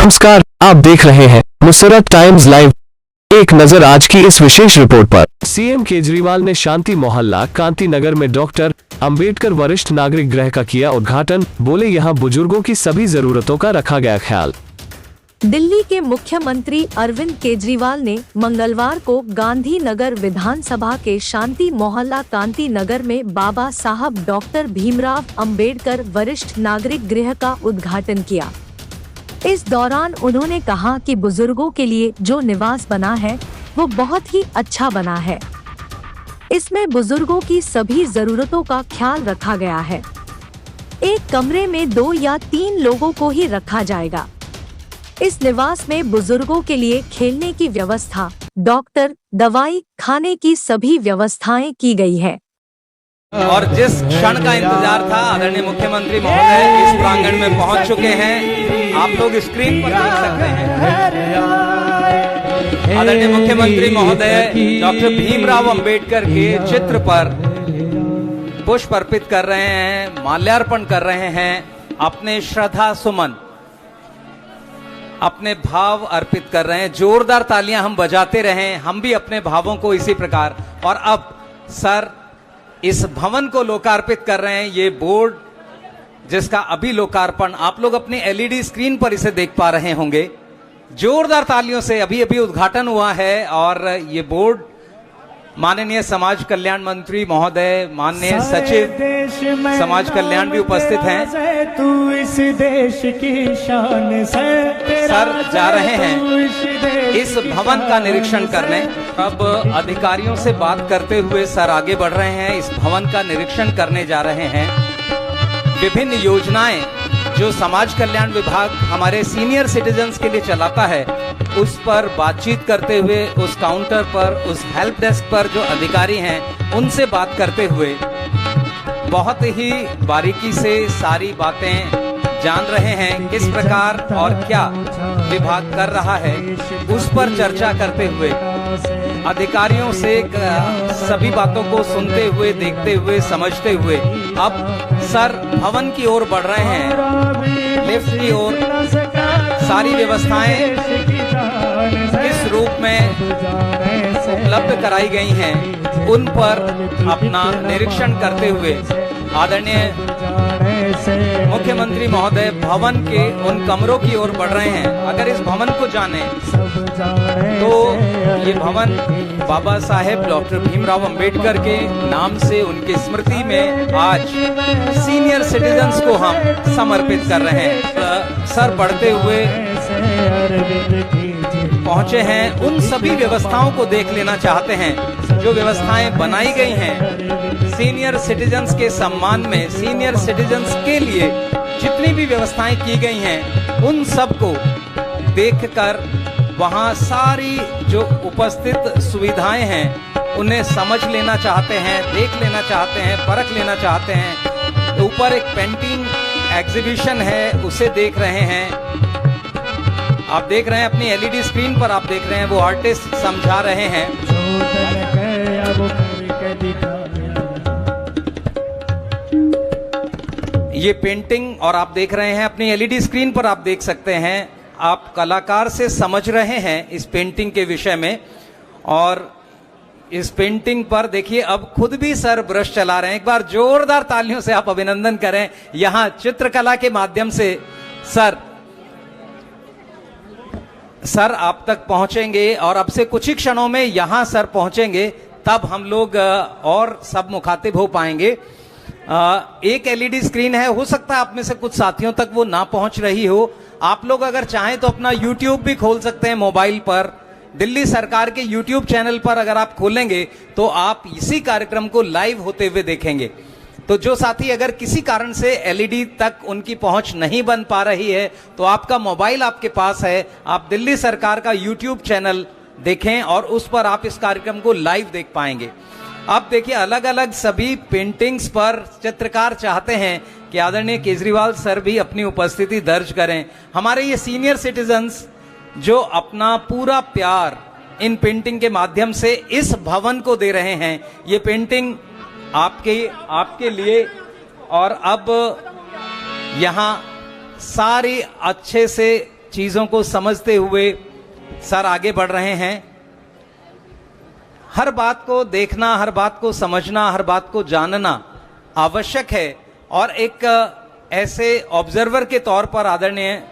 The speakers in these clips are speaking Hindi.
नमस्कार, आप देख रहे हैं मुसरत टाइम्स लाइव। एक नजर आज की इस विशेष रिपोर्ट पर। सीएम केजरीवाल ने शांति मोहल्ला कांति नगर में डॉक्टर अंबेडकर वरिष्ठ नागरिक गृह का किया उद्घाटन। बोले यहां बुजुर्गों की सभी जरूरतों का रखा गया ख्याल। दिल्ली के मुख्यमंत्री अरविंद केजरीवाल ने मंगलवार को गांधी नगर विधानसभा के शांति मोहल्ला कांति नगर में बाबा साहब डॉक्टर भीमराव अंबेडकर वरिष्ठ नागरिक गृह का उद्घाटन किया। इस दौरान उन्होंने कहा कि बुजुर्गों के लिए जो निवास बना है वो बहुत ही अच्छा बना है। इसमें बुजुर्गों की सभी जरूरतों का ख्याल रखा गया है। एक कमरे में 2 या 3 लोगों को ही रखा जाएगा। इस निवास में बुजुर्गों के लिए खेलने की व्यवस्था, डॉक्टर, दवाई, खाने की सभी व्यवस्थाएं की गई है। और जिस क्षण का इंतजार था, आदरणीय मुख्यमंत्री महोदय इस प्रांगण में पहुंच चुके हैं। आप लोग स्क्रीन पर देख सकते हैं। आदरणीय मुख्यमंत्री महोदय डॉक्टर भीमराव अंबेडकर के चित्र पर पुष्प अर्पित कर रहे हैं, माल्यार्पण कर रहे हैं, अपने श्रद्धा सुमन, अपने भाव अर्पित कर रहे हैं। जोरदार तालियां हम बजाते रहें, हम भी अपने भावों को इसी प्रकार। और अब सर इस भवन को लोकार्पित कर रहे हैं। ये बोर्ड जिसका अभी लोकार्पण आप लोग अपनी एलईडी स्क्रीन पर इसे देख पा रहे होंगे। जोरदार तालियों से अभी अभी उद्घाटन हुआ है। और ये बोर्ड माननीय समाज कल्याण मंत्री महोदय, माननीय सचिव समाज कल्याण भी उपस्थित हैं। तू इस देश की शान से सर जा रहे हैं इस भवन का निरीक्षण करने। अब अधिकारियों से बात करते हुए सर आगे बढ़ रहे हैं, इस भवन का निरीक्षण करने जा रहे हैं। विभिन्न योजनाएं जो समाज कल्याण विभाग हमारे सीनियर सिटीजन्स के लिए चलाता है, उस पर बातचीत करते हुए, उस काउंटर पर, उस हेल्प डेस्क पर जो अधिकारी हैं उनसे बात करते हुए बहुत ही बारीकी से सारी बातें जान रहे हैं। किस प्रकार और क्या विभाग कर रहा है उस पर चर्चा करते हुए, अधिकारियों से सभी बातों को सुनते हुए, देखते हुए, समझते हुए अब सर भवन की ओर बढ़ रहे हैं, लिफ्ट की ओर। सारी व्यवस्थाएं किस रूप में उपलब्ध कराई गई हैं उन पर अपना निरीक्षण करते हुए आदरणीय मुख्यमंत्री महोदय भवन के उन कमरों की ओर बढ़ रहे हैं। अगर इस भवन को जाने तो ये भवन बाबा साहेब डॉक्टर भीमराव अंबेडकर के नाम से, उनकी स्मृति में आज सीनियर सिटीजन्स को हम समर्पित कर रहे हैं। सर बढ़ते हुए पहुंचे हैं, उन सभी व्यवस्थाओं को देख लेना चाहते हैं जो व्यवस्थाएं बनाई गई हैं सीनियर सिटीजन्स के सम्मान में। सीनियर सिटीजन्स के लिए जितनी भी व्यवस्थाएं की गई हैं उन सब को देखकर वहां सारी जो उपस्थित सुविधाएं हैं उन्हें समझ लेना चाहते हैं, देख लेना चाहते हैं, परख लेना चाहते हैं। ऊपर एक पेंटिंग एग्जीबिशन है, उसे देख रहे हैं। आप देख रहे हैं अपनी एलईडी स्क्रीन पर, आप देख रहे हैं वो आर्टिस्ट समझा रहे हैं। ये पेंटिंग और आप देख रहे हैं अपनी एलईडी स्क्रीन पर, आप देख सकते हैं। आप कलाकार से समझ रहे हैं इस पेंटिंग के विषय में। और इस पेंटिंग पर देखिए अब खुद भी सर ब्रश चला रहे हैं। एक बार जोरदार तालियों से आप अभिनंदन करें। यहां चित्रकला के माध्यम से सर आप तक पहुंचेंगे और अब से कुछ ही क्षणों में यहां सर पहुंचेंगे, तब हम लोग और सब मुखातिब हो पाएंगे। एक एलईडी स्क्रीन है, हो सकता है आप में से कुछ साथियों तक वो ना पहुंच रही हो। आप लोग अगर चाहें तो अपना यूट्यूब भी खोल सकते हैं मोबाइल पर। दिल्ली सरकार के यूट्यूब चैनल पर अगर आप खोलेंगे तो आप इसी कार्यक्रम को लाइव होते हुए देखेंगे। तो जो साथी अगर किसी कारण से एलईडी तक उनकी पहुंच नहीं बन पा रही है तो आपका मोबाइल आपके पास है, आप दिल्ली सरकार का यूट्यूब चैनल देखें और उस पर आप इस कार्यक्रम को लाइव देख पाएंगे। अब देखिए अलग अलग सभी पेंटिंग्स पर चित्रकार चाहते हैं कि आदरणीय केजरीवाल सर भी अपनी उपस्थिति दर्ज करें। हमारे ये सीनियर सिटीजन्स जो अपना पूरा प्यार इन पेंटिंग के माध्यम से इस भवन को दे रहे हैं, ये पेंटिंग आपके लिए। और अब यहाँ सारी अच्छे से चीजों को समझते हुए सर आगे बढ़ रहे हैं। हर बात को देखना, हर बात को समझना, हर बात को जानना आवश्यक है और एक ऐसे ऑब्जर्वर के तौर पर आदरणीय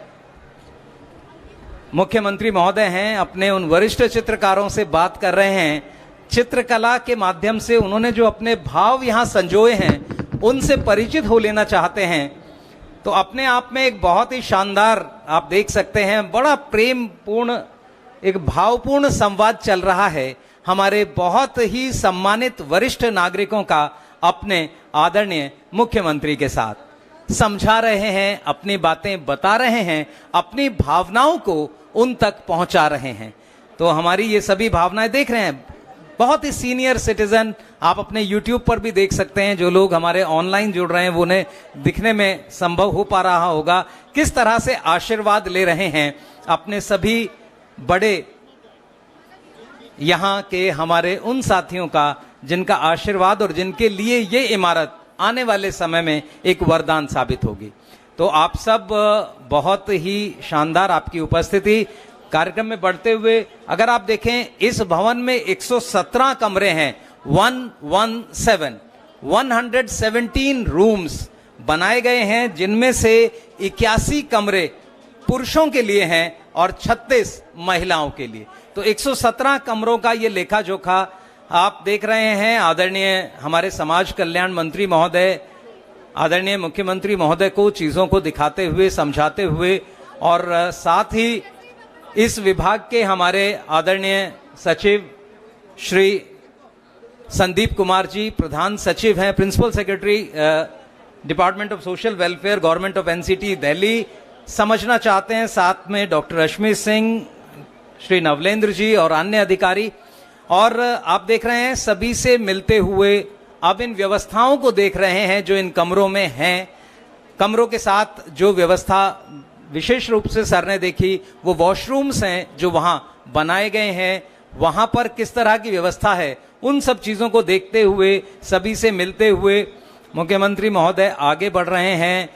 मुख्यमंत्री महोदय हैं, अपने उन वरिष्ठ चित्रकारों से बात कर रहे हैं। चित्रकला के माध्यम से उन्होंने जो अपने भाव यहां संजोए हैं उनसे परिचित हो लेना चाहते हैं। तो अपने आप में एक बहुत ही शानदार आप देख सकते हैं, बड़ा प्रेम पूर्ण एक भावपूर्ण संवाद चल रहा है हमारे बहुत ही सम्मानित वरिष्ठ नागरिकों का अपने आदरणीय मुख्यमंत्री के साथ। समझा रहे हैं, अपनी बातें बता रहे हैं, अपनी भावनाओं को उन तक पहुंचा रहे हैं। तो हमारी ये सभी भावनाएं देख रहे हैं। बहुत ही सीनियर सिटीजन आप अपने YouTube पर भी देख सकते हैं, जो लोग हमारे ऑनलाइन जुड़ रहे हैं वो उन्हें दिखने में संभव हो पा रहा होगा किस तरह से आशीर्वाद ले रहे हैं अपने सभी बड़े यहाँ के हमारे उन साथियों का जिनका आशीर्वाद और जिनके लिए ये इमारत आने वाले समय में एक वरदान साबित होगी। तो आप सब बहुत ही शानदार आपकी उपस्थिति। कार्यक्रम में बढ़ते हुए अगर आप देखें इस भवन में 117 कमरे हैं, 117 रूम्स बनाए गए हैं, जिनमें से 81 कमरे पुरुषों के लिए हैं और 36 महिलाओं के लिए। तो 117 कमरों का ये लेखा जोखा आप देख रहे हैं। आदरणीय हमारे समाज कल्याण मंत्री महोदय, आदरणीय मुख्यमंत्री महोदय को चीजों को दिखाते हुए, समझाते हुए और साथ ही इस विभाग के हमारे आदरणीय सचिव श्री संदीप कुमार जी, प्रधान सचिव हैं, principal secretary department of social welfare, government of NCT Delhi, समझना चाहते हैं। साथ में डॉक्टर रश्मि सिंह, श्री नवलेंद्र जी और अन्य अधिकारी। और आप देख रहे हैं सभी से मिलते हुए अब इन व्यवस्थाओं को देख रहे हैं जो इन कमरों में हैं। कमरों के साथ जो व्यवस्था विशेष रूप से सर ने देखी वो वॉशरूम्स हैं जो वहां बनाए गए हैं, वहां पर किस तरह की व्यवस्था है, उन सब चीजों को देखते हुए, सभी से मिलते हुए मुख्यमंत्री महोदय आगे बढ़ रहे हैं।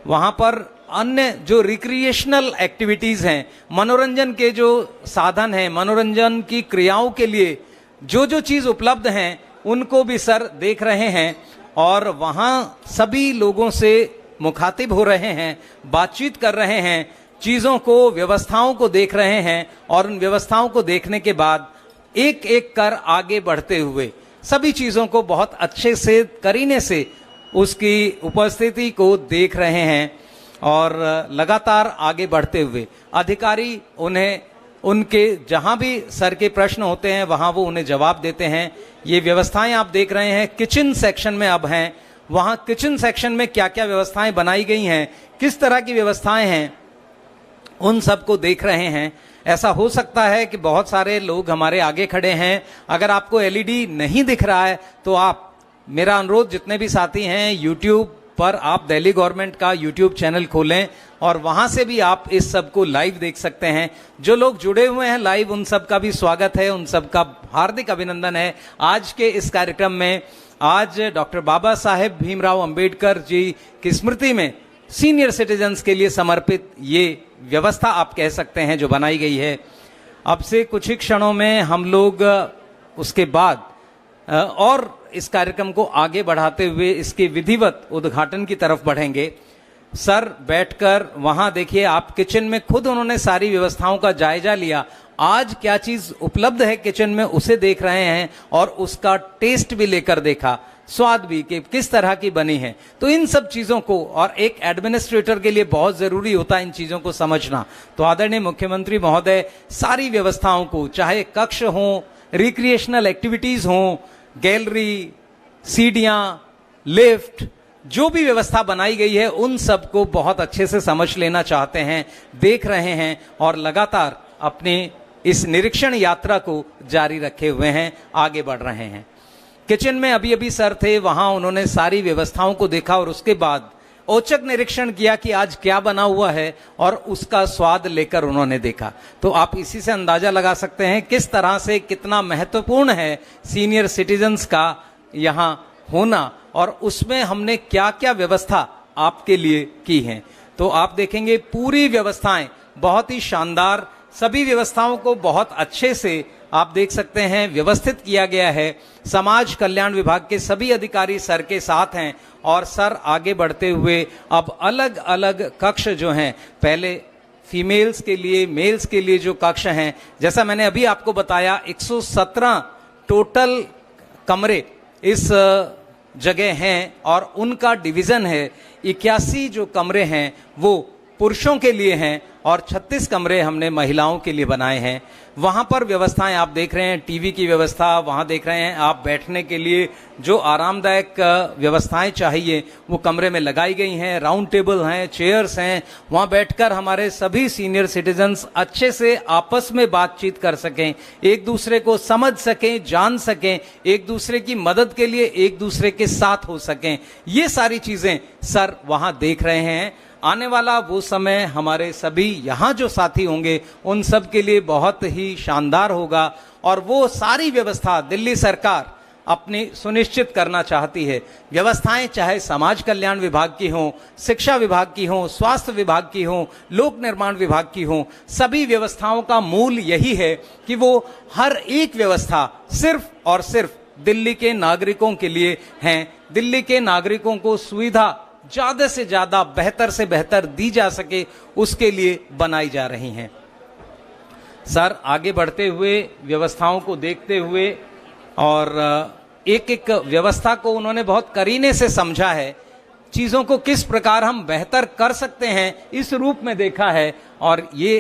वहां पर अन्य जो रिक्रिएशनल एक्टिविटीज हैं, मनोरंजन के जो साधन हैं, मनोरंजन की क्रियाओं के लिए जो जो चीज उपलब्ध हैं उनको भी सर देख रहे हैं और वहां सभी लोगों से मुखातिब हो रहे हैं, बातचीत कर रहे हैं, चीजों को, व्यवस्थाओं को देख रहे हैं और उन व्यवस्थाओं को देखने के बाद एक एक कर आगे बढ़ते हुए सभी चीजों को बहुत अच्छे से करीने से उसकी उपस्थिति को देख रहे हैं और लगातार आगे बढ़ते हुए अधिकारी उन्हें उनके जहां भी सर के प्रश्न होते हैं वहां वो उन्हें जवाब देते हैं। ये व्यवस्थाएं आप देख रहे हैं किचन सेक्शन में अब हैं, वहां किचन सेक्शन में क्या क्या व्यवस्थाएं बनाई गई हैं, किस तरह की व्यवस्थाएं हैं, उन सबको देख रहे हैं। ऐसा हो सकता है कि बहुत सारे लोग हमारे आगे खड़े हैं, अगर आपको एलईडी नहीं दिख रहा है तो आप, मेरा अनुरोध जितने भी साथी हैं यूट्यूब पर आप दिल्ली गवर्नमेंट का यूट्यूब चैनल खोलें और वहां से भी आप इस सब को लाइव देख सकते हैं। जो लोग जुड़े हुए हैं लाइव उन सब का भी स्वागत है, उन सब का हार्दिक अभिनंदन है। आज के इस कार्यक्रम में आज डॉक्टर बाबा साहेब भीमराव अंबेडकर जी की स्मृति में सीनियर सिटीजन्स के लिए समर्पित ये व्यवस्था आप कह सकते हैं जो बनाई गई है। अब से कुछ ही क्षणों में हम लोग उसके बाद और इस कार्यक्रम को आगे बढ़ाते हुए इसके विधिवत उद्घाटन की तरफ बढ़ेंगे। सर बैठकर वहां देखिए आप किचन में खुद उन्होंने सारी व्यवस्थाओं का जायजा लिया, आज क्या चीज उपलब्ध है किचन में उसे देख रहे हैं और उसका टेस्ट भी लेकर देखा, स्वाद भी कि किस तरह की बनी है। तो इन सब चीजों को, और एक एडमिनिस्ट्रेटर के लिए बहुत जरूरी होता है इन चीजों को समझना। तो आदरणीय मुख्यमंत्री महोदय सारी व्यवस्थाओं को, चाहे कक्ष हो, रिक्रिएशनल एक्टिविटीज हो, गैलरी, सीढ़ियां, लिफ्ट, जो भी व्यवस्था बनाई गई है उन सबको बहुत अच्छे से समझ लेना चाहते हैं, देख रहे हैं और लगातार अपनी इस निरीक्षण यात्रा को जारी रखे हुए हैं, आगे बढ़ रहे हैं। किचन में अभी अभी सर थे, वहां उन्होंने सारी व्यवस्थाओं को देखा और उसके बाद औचक निरीक्षण किया कि आज क्या बना हुआ है और उसका स्वाद लेकर उन्होंने देखा। तो आप इसी से अंदाजा लगा सकते हैं किस तरह से कितना महत्वपूर्ण है सीनियर सिटीजन्स का यहाँ होना और उसमें हमने क्या क्या व्यवस्था आपके लिए की है। तो आप देखेंगे पूरी व्यवस्थाएं बहुत ही शानदार, सभी व्यवस्थाओं को बहुत अच्छे से आप देख सकते हैं व्यवस्थित किया गया है। समाज कल्याण विभाग के सभी अधिकारी सर के साथ हैं और सर आगे बढ़ते हुए अब अलग अलग कक्ष जो हैं, पहले फीमेल्स के लिए, मेल्स के लिए जो कक्ष हैं, जैसा मैंने अभी आपको बताया 117 टोटल कमरे इस जगह हैं और उनका डिवीजन है। 81 जो कमरे हैं वो पुरुषों के लिए हैं और 36 कमरे हमने महिलाओं के लिए बनाए हैं। वहां पर व्यवस्थाएं आप देख रहे हैं, टीवी की व्यवस्था, वहां देख रहे हैं आप बैठने के लिए जो आरामदायक व्यवस्थाएं चाहिए वो कमरे में लगाई गई हैं। राउंड टेबल हैं, चेयर्स हैं, वहां बैठकर हमारे सभी सीनियर सिटीजन्स अच्छे से आपस में बातचीत कर सकें, एक दूसरे को समझ सकें, जान सकें, एक दूसरे की मदद के लिए एक दूसरे के साथ हो सकें। ये सारी चीजें सर वहां देख रहे हैं। आने वाला वो समय हमारे सभी यहाँ जो साथी होंगे उन सब के लिए बहुत ही शानदार होगा और वो सारी व्यवस्था दिल्ली सरकार अपनी सुनिश्चित करना चाहती है। व्यवस्थाएं चाहे समाज कल्याण विभाग की हों, शिक्षा विभाग की हों, स्वास्थ्य विभाग की हों, लोक निर्माण विभाग की हों, सभी व्यवस्थाओं का मूल यही है कि वो हर एक व्यवस्था सिर्फ और सिर्फ दिल्ली के नागरिकों के लिए हैं। दिल्ली के नागरिकों को सुविधा ज्यादा से ज्यादा, बेहतर से बेहतर दी जा सके, उसके लिए बनाई जा रही हैं। सर आगे बढ़ते हुए व्यवस्थाओं को देखते हुए और एक एक व्यवस्था को उन्होंने बहुत करीने से समझा है, चीजों को किस प्रकार हम बेहतर कर सकते हैं इस रूप में देखा है। और ये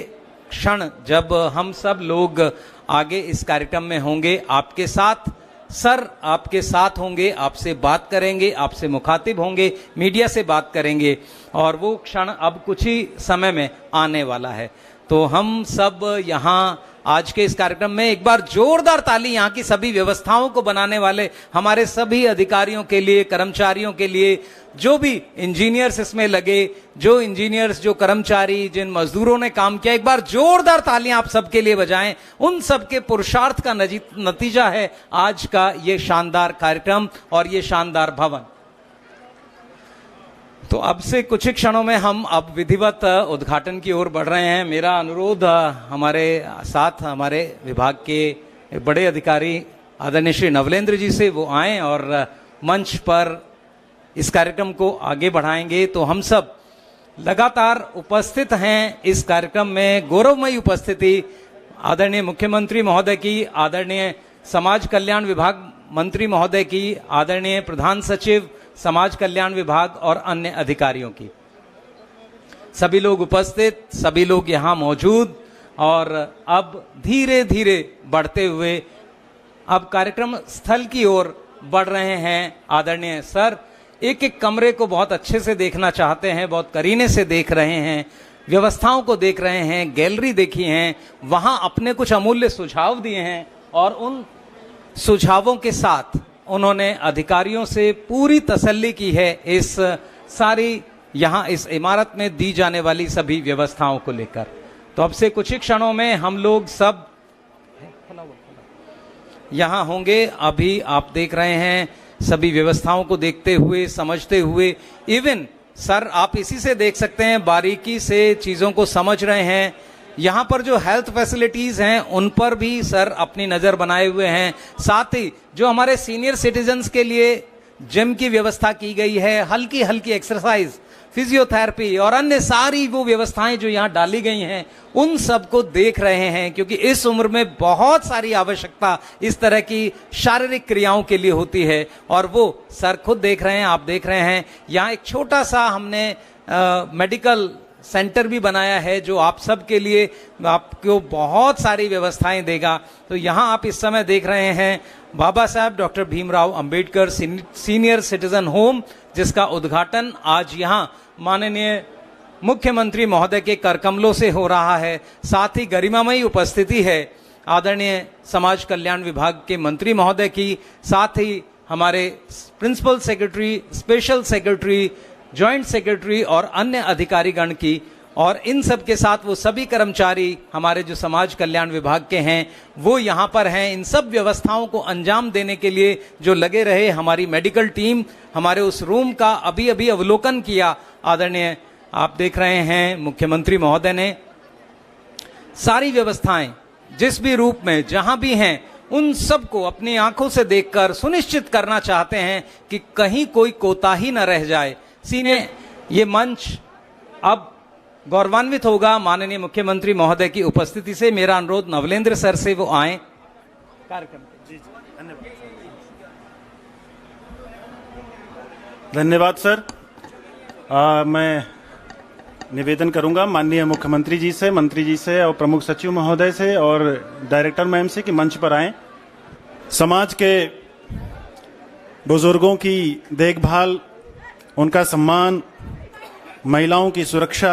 क्षण जब हम सब लोग आगे इस कार्यक्रम में होंगे, आपके साथ सर आपके साथ होंगे, आपसे बात करेंगे, आपसे मुखातिब होंगे, मीडिया से बात करेंगे और वो क्षण अब कुछ ही समय में आने वाला है। तो हम सब यहाँ आज के इस कार्यक्रम में एक बार जोरदार ताली यहाँ की सभी व्यवस्थाओं को बनाने वाले हमारे सभी अधिकारियों के लिए, कर्मचारियों के लिए, जो भी इंजीनियर्स इसमें लगे, जो इंजीनियर्स, जो कर्मचारी, जिन मजदूरों ने काम किया, एक बार जोरदार तालियां आप सबके लिए बजाएं। उन सबके पुरुषार्थ का नतीजा है आज का ये शानदार कार्यक्रम और ये शानदार भवन। तो अब से कुछ ही क्षणों में हम अब विधिवत उद्घाटन की ओर बढ़ रहे हैं। मेरा अनुरोध हमारे साथ हमारे विभाग के बड़े अधिकारी आदरणीय श्री नवलेंद्र जी से वो आए और मंच पर इस कार्यक्रम को आगे बढ़ाएंगे। तो हम सब लगातार उपस्थित हैं इस कार्यक्रम में, गौरवमयी उपस्थिति आदरणीय मुख्यमंत्री महोदय की, आदरणीय समाज कल्याण विभाग मंत्री महोदय की, आदरणीय प्रधान सचिव समाज कल्याण विभाग और अन्य अधिकारियों की। सभी लोग उपस्थित, सभी लोग यहाँ मौजूद और अब धीरे धीरे बढ़ते हुए अब कार्यक्रम स्थल की ओर बढ़ रहे हैं। आदरणीय सर एक एक कमरे को बहुत अच्छे से देखना चाहते हैं, बहुत करीने से देख रहे हैं, व्यवस्थाओं को देख रहे हैं, गैलरी देखी हैं, वहां अपने कुछ अमूल्य सुझाव दिए हैं और उन सुझावों के साथ उन्होंने अधिकारियों से पूरी तसल्ली की है इस सारी यहाँ इस इमारत में दी जाने वाली सभी व्यवस्थाओं को लेकर। तो अब से कुछ ही क्षणों में हम लोग सब यहाँ होंगे। अभी आप देख रहे हैं सभी व्यवस्थाओं को देखते हुए, समझते हुए, इवन सर आप इसी से देख सकते हैं, बारीकी से चीजों को समझ रहे हैं। यहाँ पर जो हेल्थ फैसिलिटीज हैं उन पर भी सर अपनी नजर बनाए हुए हैं। साथ ही जो हमारे सीनियर सिटीजन्स के लिए जिम की व्यवस्था की गई है, हल्की हल्की एक्सरसाइज, फिजियोथेरेपी और अन्य सारी वो व्यवस्थाएं जो यहाँ डाली गई हैं उन सब को देख रहे हैं, क्योंकि इस उम्र में बहुत सारी आवश्यकता इस तरह की शारीरिक क्रियाओं के लिए होती है और वो सर खुद देख रहे हैं, आप देख रहे हैं। यहाँ एक छोटा सा हमने मेडिकल सेंटर भी बनाया है जो आप सब के लिए आपको बहुत सारी व्यवस्थाएं देगा। तो यहाँ आप इस समय देख रहे हैं बाबा साहब doctor Bhimrao Ambedkar senior citizen home, जिसका उद्घाटन आज यहाँ माननीय मुख्यमंत्री महोदय के करकमलों से हो रहा है। साथ ही गरिमामयी उपस्थिति है आदरणीय समाज कल्याण विभाग के मंत्री महोदय की, साथ ही हमारे principal secretary, special secretary, joint secretary और अन्य अधिकारीगण की, और इन सब के साथ वो सभी कर्मचारी हमारे जो समाज कल्याण विभाग के हैं वो यहाँ पर हैं। इन सब व्यवस्थाओं को अंजाम देने के लिए जो लगे रहे हमारी मेडिकल टीम, हमारे उस रूम का अभी अभी अवलोकन किया आदरणीय आप देख रहे हैं मुख्यमंत्री महोदय ने। सारी व्यवस्थाएं जिस भी रूप में जहां भी हैं उन सबको अपनी आंखों से देखकर सुनिश्चित करना चाहते हैं कि कहीं कोई कोताही न रह जाए। सीने ये मंच अब गौरवान्वित होगा माननीय मुख्यमंत्री महोदय की उपस्थिति से। मेरा अनुरोध नवलेंद्र सर से वो आए कार्यक्रम। धन्यवाद सर। मैं निवेदन करूंगा माननीय मुख्यमंत्री जी से, मंत्री जी से और प्रमुख सचिव महोदय से और डायरेक्टर मैम से कि मंच पर आएं। समाज के बुजुर्गों की देखभाल, उनका सम्मान, महिलाओं की सुरक्षा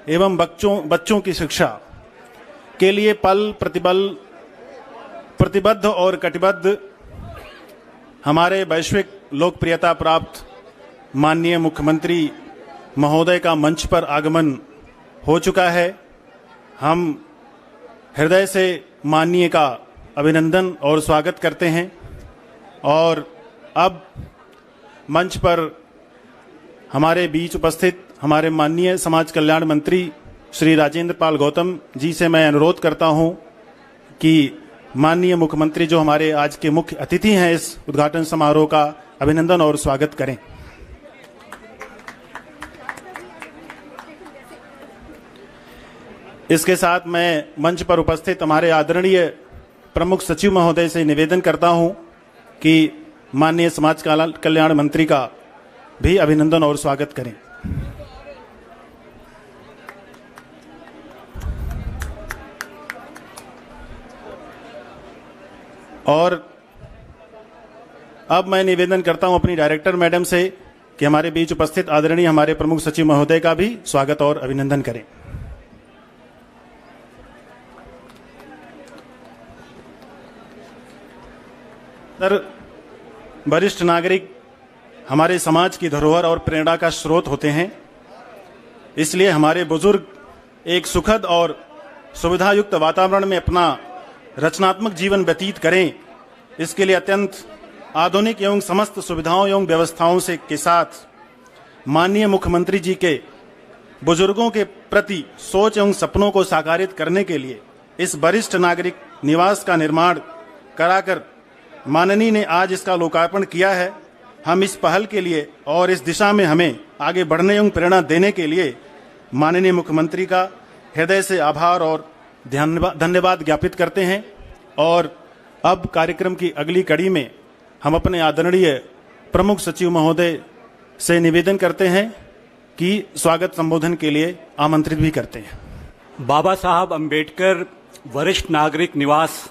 एवं बच्चों की शिक्षा के लिए प्रतिबद्ध और कटिबद्ध हमारे वैश्विक लोकप्रियता प्राप्त माननीय मुख्यमंत्री महोदय का मंच पर आगमन हो चुका है। हम हृदय से माननीय का अभिनंदन और स्वागत करते हैं। और अब मंच पर हमारे बीच उपस्थित हमारे माननीय समाज कल्याण मंत्री श्री राजेंद्र पाल गौतम जी से मैं अनुरोध करता हूं कि माननीय मुख्यमंत्री जो हमारे आज के मुख्य अतिथि हैं इस उद्घाटन समारोह का अभिनंदन और स्वागत करें। इसके साथ मैं मंच पर उपस्थित हमारे आदरणीय प्रमुख सचिव महोदय से निवेदन करता हूं कि माननीय समाज कल्याण मंत्री का भी अभिनंदन और स्वागत करें। और अब मैं निवेदन करता हूं अपनी डायरेक्टर मैडम से कि हमारे बीच उपस्थित आदरणीय हमारे प्रमुख सचिव महोदय का भी स्वागत और अभिनंदन करें। सर, वरिष्ठ नागरिक हमारे समाज की धरोहर और प्रेरणा का स्रोत होते हैं, इसलिए हमारे बुजुर्ग एक सुखद और सुविधायुक्त वातावरण में अपना रचनात्मक जीवन व्यतीत करें, इसके लिए अत्यंत आधुनिक एवं समस्त सुविधाओं एवं व्यवस्थाओं से के साथ माननीय मुख्यमंत्री जी के बुजुर्गों के प्रति सोच एवं सपनों को साकारित करने के लिए इस वरिष्ठ नागरिक निवास का निर्माण कराकर माननीय ने आज इसका लोकार्पण किया है। हम इस पहल के लिए और इस दिशा में हमें आगे बढ़ने एवं प्रेरणा देने के लिए माननीय मुख्यमंत्री का हृदय से आभार और धन्यवाद ज्ञापित करते हैं। और अब कार्यक्रम की अगली कड़ी में हम अपने आदरणीय प्रमुख सचिव महोदय से निवेदन करते हैं कि स्वागत संबोधन के लिए आमंत्रित भी करते हैं। बाबा साहब अंबेडकर वरिष्ठ नागरिक निवास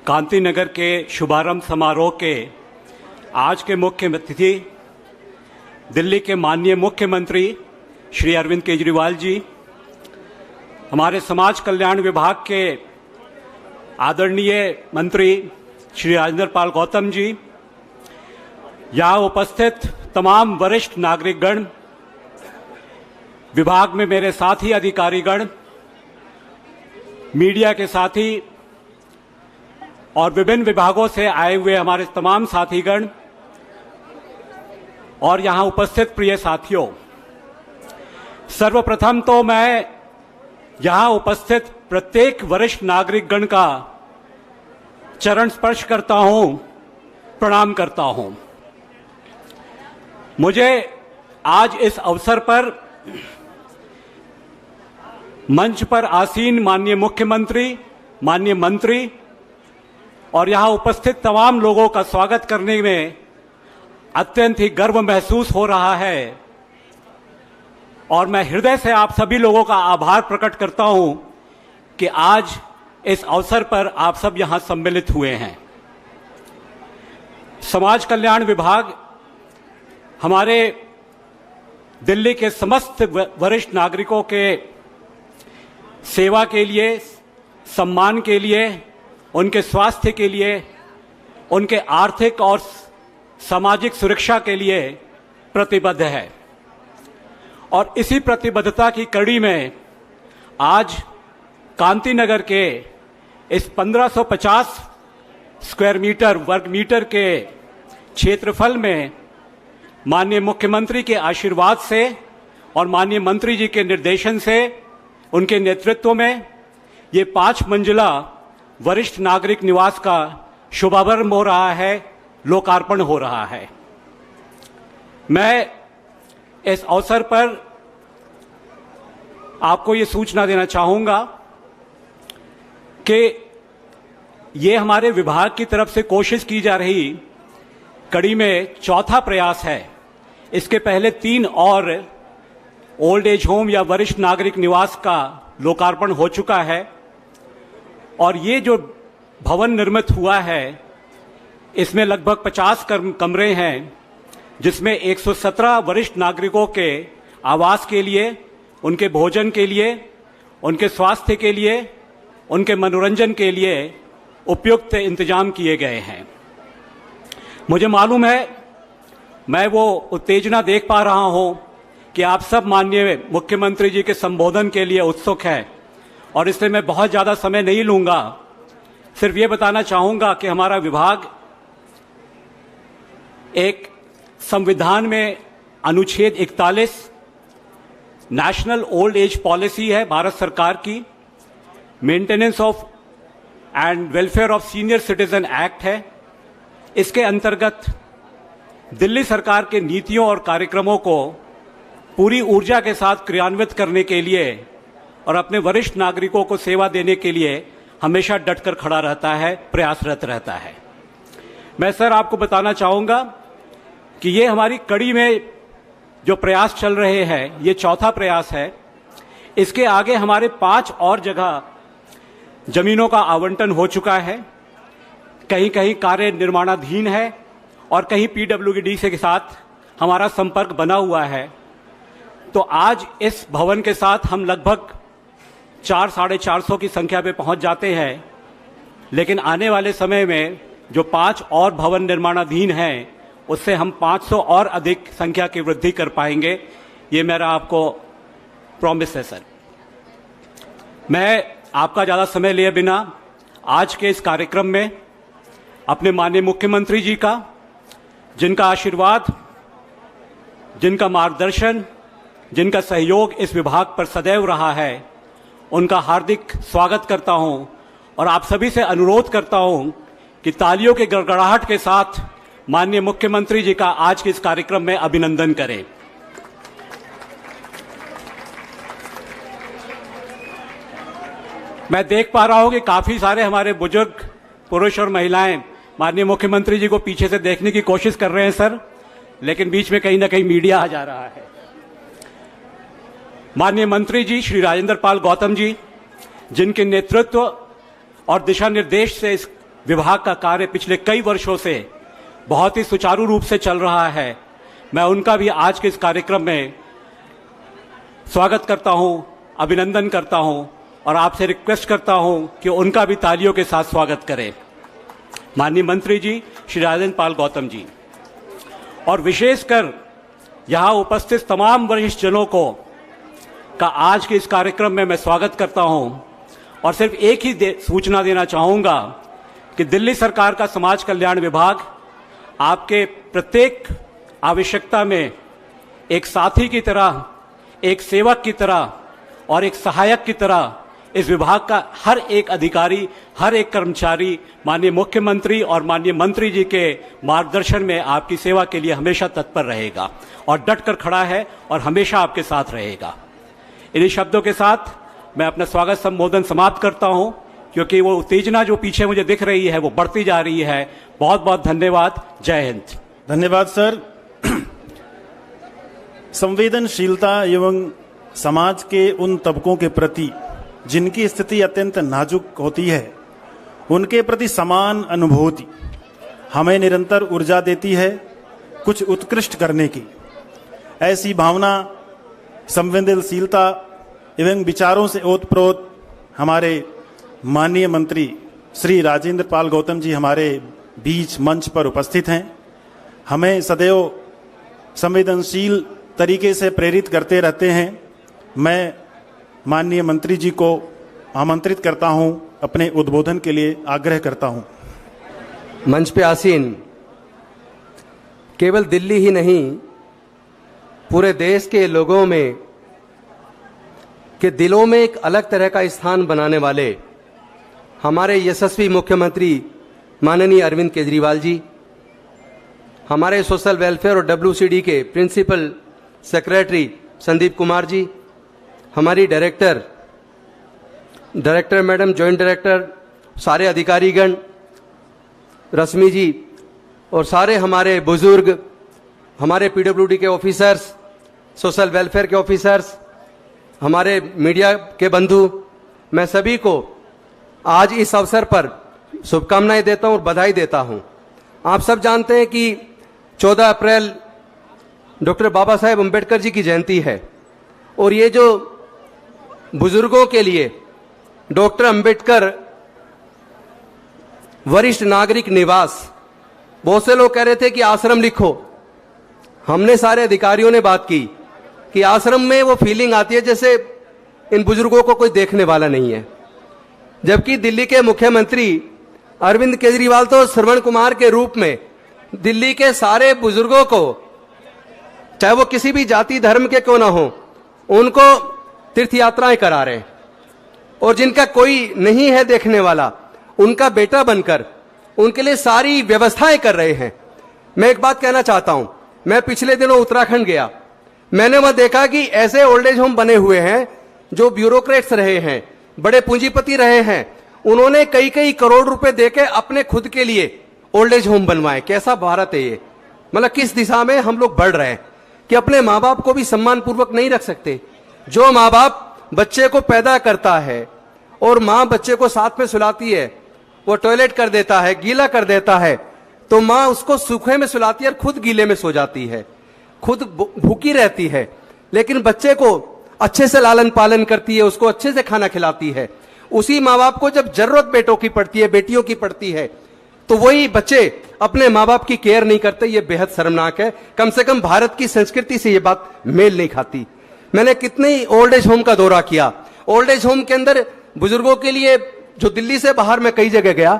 कांति नगर के शुभारंभ समारोह के आज के मुख्य अतिथि दिल्ली के माननीय मुख्यमंत्री श्री अरविंद केजरीवाल जी, हमारे समाज कल्याण विभाग के आदरणीय मंत्री श्री राजेंद्र पाल गौतम जी, यहाँ उपस्थित तमाम वरिष्ठ नागरिकगण, विभाग में मेरे साथी अधिकारीगण, मीडिया के साथी और विभिन्न विभागों से आए हुए हमारे तमाम साथीगण और यहाँ उपस्थित प्रिय साथियों, सर्वप्रथम तो मैं यहाँ उपस्थित प्रत्येक वरिष्ठ नागरिकगण का चरण स्पर्श करता हूँ, प्रणाम करता हूँ। मुझे आज इस अवसर पर मंच पर आसीन माननीय मुख्यमंत्री, माननीय मंत्री और यहाँ उपस्थित तमाम लोगों का स्वागत करने में अत्यंत ही गर्व महसूस हो रहा है और मैं हृदय से आप सभी लोगों का आभार प्रकट करता हूं कि आज इस अवसर पर आप सब यहां सम्मिलित हुए हैं। समाज कल्याण विभाग हमारे दिल्ली के समस्त वरिष्ठ नागरिकों के सेवा के लिए, सम्मान के लिए, उनके स्वास्थ्य के लिए, उनके आर्थिक और सामाजिक सुरक्षा के लिए प्रतिबद्ध है। और इसी प्रतिबद्धता की कड़ी में आज कांति नगर के इस 1550 स्क्वायर मीटर वर्ग मीटर के क्षेत्रफल में माननीय मुख्यमंत्री के आशीर्वाद से और माननीय मंत्री जी के निर्देशन से, उनके नेतृत्व में ये 5 मंजिला वरिष्ठ नागरिक निवास का शुभारंभ हो रहा है, लोकार्पण हो रहा है। मैं इस अवसर पर आपको ये सूचना देना चाहूंगा कि ये हमारे विभाग की तरफ से कोशिश की जा रही कड़ी में चौथा प्रयास है। इसके पहले 3 और ओल्ड एज होम या वरिष्ठ नागरिक निवास का लोकार्पण हो चुका है और ये जो भवन निर्मित हुआ है इसमें लगभग 50 कमरे हैं, जिसमें 117 वरिष्ठ नागरिकों के आवास के लिए, उनके भोजन के लिए, उनके स्वास्थ्य के लिए, उनके मनोरंजन के लिए उपयुक्त इंतजाम किए गए हैं। मुझे मालूम है, मैं वो उत्तेजना देख पा रहा हूं कि आप सब माननीय मुख्यमंत्री जी के संबोधन के लिए उत्सुक हैं और इसलिए मैं बहुत ज्यादा समय नहीं लूंगा। सिर्फ ये बताना चाहूंगा कि हमारा विभाग एक संविधान में अनुच्छेद 41 नेशनल ओल्ड एज पॉलिसी है भारत सरकार की, maintenance of and welfare of senior citizen act है। इसके अंतर्गत दिल्ली सरकार के नीतियों और कार्यक्रमों को पूरी ऊर्जा के साथ क्रियान्वित करने के लिए और अपने वरिष्ठ नागरिकों को सेवा देने के लिए हमेशा डटकर खड़ा रहता है, प्रयासरत रहता है। मैं सर आपको बताना चाहूंगा कि ये हमारी कड़ी में जो प्रयास चल रहे हैं, ये चौथा प्रयास है। इसके आगे हमारे 5 और जगह जमीनों का आवंटन हो चुका है, कहीं कहीं कार्य निर्माणाधीन है और कहीं पीडब्ल्यूडी के साथ हमारा संपर्क बना हुआ है। तो आज इस भवन के साथ हम लगभग 400-450 की संख्या पे पहुंच जाते हैं, लेकिन आने वाले समय में जो 5 और भवन निर्माणाधीन हैं उससे हम 500 और अधिक संख्या की वृद्धि कर पाएंगे। ये मेरा आपको प्रॉमिस है सर। मैं आपका ज्यादा समय लिए बिना आज के इस कार्यक्रम में अपने माननीय मुख्यमंत्री जी का, जिनका आशीर्वाद, जिनका मार्गदर्शन, जिनका सहयोग इस विभाग पर सदैव रहा है, उनका हार्दिक स्वागत करता हूं और आप सभी से अनुरोध करता हूं कि तालियों के गड़गड़ाहट के साथ माननीय मुख्यमंत्री जी का आज के इस कार्यक्रम में अभिनंदन करें। मैं देख पा रहा हूं कि काफी सारे हमारे बुजुर्ग पुरुष और महिलाएं माननीय मुख्यमंत्री जी को पीछे से देखने की कोशिश कर रहे हैं सर, लेकिन बीच में कहीं ना कहीं मीडिया आ जा रहा है। माननीय मंत्री जी श्री राजेंद्र पाल गौतम जी, जिनके नेतृत्व और दिशा निर्देश से इस विभाग का कार्य पिछले कई वर्षों से बहुत ही सुचारू रूप से चल रहा है, मैं उनका भी आज के इस कार्यक्रम में स्वागत करता हूं, अभिनंदन करता हूं और आपसे रिक्वेस्ट करता हूं कि उनका भी तालियों के साथ स्वागत करें। माननीय मंत्री जी श्री राजेंद्र पाल गौतम जी और विशेषकर यहां उपस्थित तमाम वरिष्ठ जनों को का आज के इस कार्यक्रम में मैं स्वागत करता हूं और सिर्फ एक ही सूचना देना चाहूंगा कि दिल्ली सरकार का समाज कल्याण विभाग आपके प्रत्येक आवश्यकता में एक साथी की तरह, एक सेवक की तरह और एक सहायक की तरह इस विभाग का हर एक अधिकारी, हर एक कर्मचारी माननीय मुख्यमंत्री और माननीय मंत्री जी के मार्गदर्शन में आपकी सेवा के लिए हमेशा तत्पर रहेगा और डटकर खड़ा है और हमेशा आपके साथ रहेगा। इन्हीं शब्दों के साथ मैं अपना स्वागत संबोधन समाप्त करता हूं, क्योंकि वो उत्तेजना जो पीछे मुझे दिख रही है वो बढ़ती जा रही है। बहुत बहुत धन्यवाद। जय हिंद। धन्यवाद सर। संवेदनशीलता एवं समाज के उन तबकों के प्रति जिनकी स्थिति अत्यंत नाजुक होती है, उनके प्रति समान अनुभूति हमें निरंतर ऊर्जा देती है कुछ उत्कृष्ट करने की। ऐसी भावना, संवेदनशीलता एवं विचारों से ओतप्रोत हमारे माननीय मंत्री श्री राजेंद्र पाल गौतम जी हमारे बीच मंच पर उपस्थित हैं। हमें सदैव संवेदनशील तरीके से प्रेरित करते रहते हैं। मैं माननीय मंत्री जी को आमंत्रित करता हूं, अपने उद्बोधन के लिए आग्रह करता हूं। मंच पे आसीन केवल दिल्ली ही नहीं, पूरे देश के लोगों में कि दिलों में एक अलग तरह का स्थान बनाने वाले हमारे यशस्वी मुख्यमंत्री माननीय अरविंद केजरीवाल जी, हमारे सोशल वेलफेयर और WCD के प्रिंसिपल सेक्रेटरी संदीप कुमार जी, हमारी डायरेक्टर मैडम, जॉइंट डायरेक्टर, सारे अधिकारीगण, रश्मि जी और सारे हमारे बुजुर्ग, हमारे PWD के ऑफिसर्स, सोशल वेलफेयर के ऑफिसर्स, हमारे मीडिया के बंधु, मैं सभी को आज इस अवसर पर शुभकामनाएं देता हूं और बधाई देता हूं। आप सब जानते हैं कि 14 अप्रैल डॉक्टर बाबा साहेब अम्बेडकर जी की जयंती है और ये जो बुजुर्गों के लिए डॉक्टर अम्बेडकर वरिष्ठ नागरिक निवास, बहुत से लोग कह रहे थे कि आश्रम लिखो। हमने सारे अधिकारियों ने बात की कि आश्रम में वो फीलिंग आती है जैसे इन बुजुर्गों को कोई देखने वाला नहीं है, जबकि दिल्ली के मुख्यमंत्री अरविंद केजरीवाल तो श्रवण कुमार के रूप में दिल्ली के सारे बुजुर्गों को, चाहे वो किसी भी जाति धर्म के क्यों ना हो, उनको तीर्थ यात्राएं करा रहे हैं और जिनका कोई नहीं है देखने वाला, उनका बेटा बनकर उनके लिए सारी व्यवस्थाएं कर रहे हैं। मैं एक बात कहना चाहता हूं, मैं पिछले दिनों उत्तराखंड गया, मैंने वहां देखा कि ऐसे ओल्ड एज होम बने हुए हैं जो ब्यूरोक्रेट्स रहे हैं, बड़े पूंजीपति रहे हैं, उन्होंने कई कई करोड़ रुपए देके अपने खुद के लिए ओल्ड एज होम बनवाए। कैसा भारत है ये? मतलब किस दिशा में हम लोग बढ़ रहे हैं कि अपने माँ बाप को भी सम्मान पूर्वक नहीं रख सकते। जो माँ बाप बच्चे को पैदा करता है और माँ बच्चे को साथ में सुलाती है, वो टॉयलेट कर देता है, गीला कर देता है, तो माँ उसको सूखे में सुलाती है और खुद गीले में सो जाती है, खुद भूखी रहती है, लेकिन बच्चे को अच्छे से लालन पालन करती है, उसको अच्छे से खाना खिलाती है। उसी माँ बाप को जब जरूरत बेटों की पड़ती है, बेटियों की पड़ती है, तो वही बच्चे अपने माँ बाप की केयर नहीं करते। ये बेहद शर्मनाक है। कम से कम भारत की संस्कृति से ये बात मेल नहीं खाती। मैंने कितने ओल्ड एज होम का दौरा किया। ओल्ड एज होम के अंदर बुजुर्गों के लिए, जो दिल्ली से बाहर मैं कई जगह गया,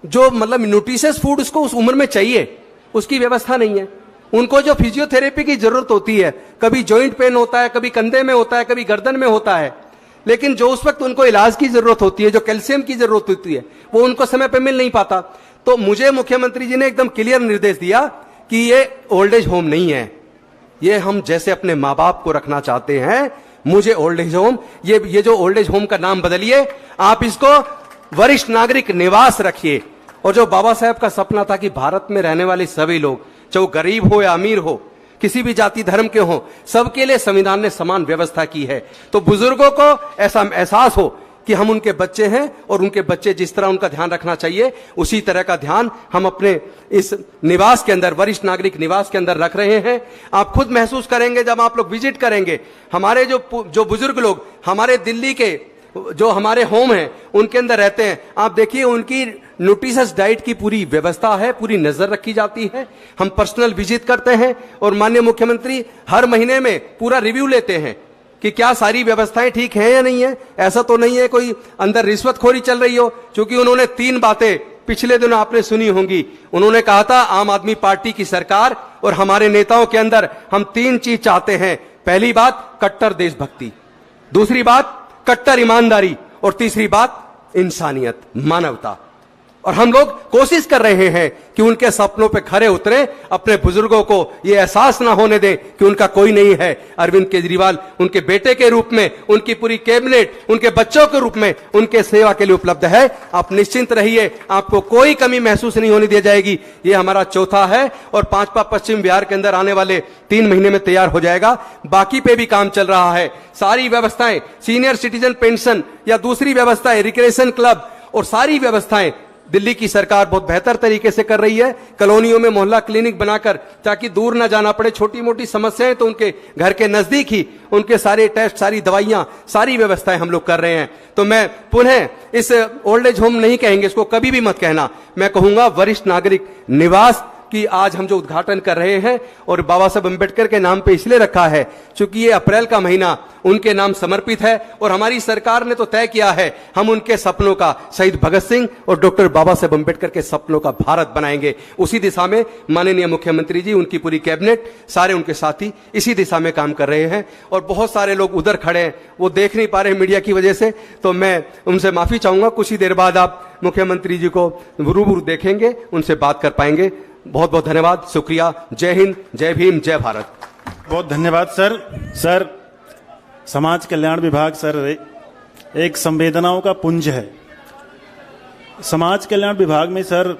जो मतलब न्यूट्रिशियस फूड उसको उस उम्र में चाहिए, उसकी व्यवस्था नहीं है। उनको जो फिजियोथेरेपी की जरूरत होती है, कभी जॉइंट पेन होता है, कभी कंधे में होता है, कभी गर्दन में होता है, लेकिन जो उस वक्त उनको इलाज की जरूरत होती है, जो कैल्शियम की जरूरत होती है, वो उनको समय पे मिल नहीं पाता। तो मुझे मुख्यमंत्री जी ने एकदम क्लियर निर्देश दिया कि ये ओल्ड एज होम नहीं है, ये हम जैसे अपने माँ बाप को रखना चाहते हैं, मुझे ओल्ड एज होम, ये जो ओल्ड एज होम का नाम बदलिए, आप इसको वरिष्ठ नागरिक निवास रखिए। और जो बाबा साहेब का सपना था कि भारत में रहने वाले सभी लोग, चाहे वो गरीब हो या अमीर हो, किसी भी जाति धर्म के हो, सबके लिए संविधान ने समान व्यवस्था की है। तो बुजुर्गों को ऐसा एहसास हो कि हम उनके बच्चे हैं और उनके बच्चे जिस तरह उनका ध्यान रखना चाहिए, उसी तरह का ध्यान हम अपने इस निवास के अंदर, वरिष्ठ नागरिक निवास के अंदर रख रहे हैं। आप खुद महसूस करेंगे जब आप लोग विजिट करेंगे। हमारे जो बुजुर्ग लोग हमारे दिल्ली के जो हमारे होम हैं उनके अंदर रहते हैं, आप देखिए उनकी न्यूट्रिशियस डाइट की पूरी व्यवस्था है, पूरी नजर रखी जाती है। हम पर्सनल विजिट करते हैं और माननीय मुख्यमंत्री हर महीने में पूरा रिव्यू लेते हैं कि क्या सारी व्यवस्थाएं ठीक हैं या नहीं है। ऐसा तो नहीं है कोई अंदर रिश्वतखोरी चल रही हो, क्योंकि उन्होंने 3 बातें पिछले दिनों आपने सुनी होंगी। उन्होंने कहा था आम आदमी पार्टी की सरकार और हमारे नेताओं के अंदर हम 3 चीज चाहते हैं। पहली बात कट्टर देशभक्ति, दूसरी बात कट्टर ईमानदारी और तीसरी बात इंसानियत, मानवता। और हम लोग कोशिश कर रहे हैं कि उनके सपनों पे खरे उतरे, अपने बुजुर्गों को ये एहसास ना होने दें कि उनका कोई नहीं है। अरविंद केजरीवाल उनके बेटे के रूप में, उनकी पूरी कैबिनेट उनके बच्चों के रूप में उनके सेवा के लिए उपलब्ध है। आप निश्चिंत रहिए, आपको कोई कमी महसूस नहीं होने दी जाएगी। ये हमारा चौथा है और 5वां पश्चिम बिहार के अंदर आने वाले 3 महीने में तैयार हो जाएगा। बाकी पे भी काम चल रहा है। सारी व्यवस्थाएं, सीनियर सिटीजन पेंशन या दूसरी व्यवस्थाएं, रिक्रिएशन क्लब और सारी व्यवस्थाएं दिल्ली की सरकार बहुत बेहतर तरीके से कर रही है। कॉलोनियों में मोहल्ला क्लिनिक बनाकर, ताकि दूर ना जाना पड़े, छोटी मोटी समस्याएं तो उनके घर के नजदीक ही उनके सारे टेस्ट, सारी दवाइयां, सारी व्यवस्थाएं हम लोग कर रहे हैं। तो मैं पुनः इस ओल्ड एज होम नहीं कहेंगे, इसको कभी भी मत कहना, मैं कहूंगा वरिष्ठ नागरिक निवास कि आज हम जो उद्घाटन कर रहे हैं, और बाबा साहब अम्बेडकर के नाम पे इसलिए रखा है क्योंकि ये अप्रैल का महीना उनके नाम समर्पित है, और हमारी सरकार ने तो तय किया है हम उनके सपनों का, शहीद भगत सिंह और डॉक्टर बाबा साहब अम्बेडकर के सपनों का भारत बनाएंगे। उसी दिशा में माननीय मुख्यमंत्री जी, उनकी पूरी कैबिनेट, सारे उनके साथी इसी दिशा में काम कर रहे हैं। और बहुत सारे लोग उधर खड़े हैं, वो देख नहीं पा रहे मीडिया की वजह से, तो मैं उनसे माफी चाहूंगा। कुछ ही देर बाद आप मुख्यमंत्री जी को रूबरू देखेंगे, उनसे बात कर पाएंगे। बहुत बहुत धन्यवाद, शुक्रिया। जय हिंद, जय भीम, जय भारत। बहुत धन्यवाद सर। सर, समाज कल्याण विभाग सर एक संवेदनाओं का पुंज है। समाज कल्याण विभाग में सर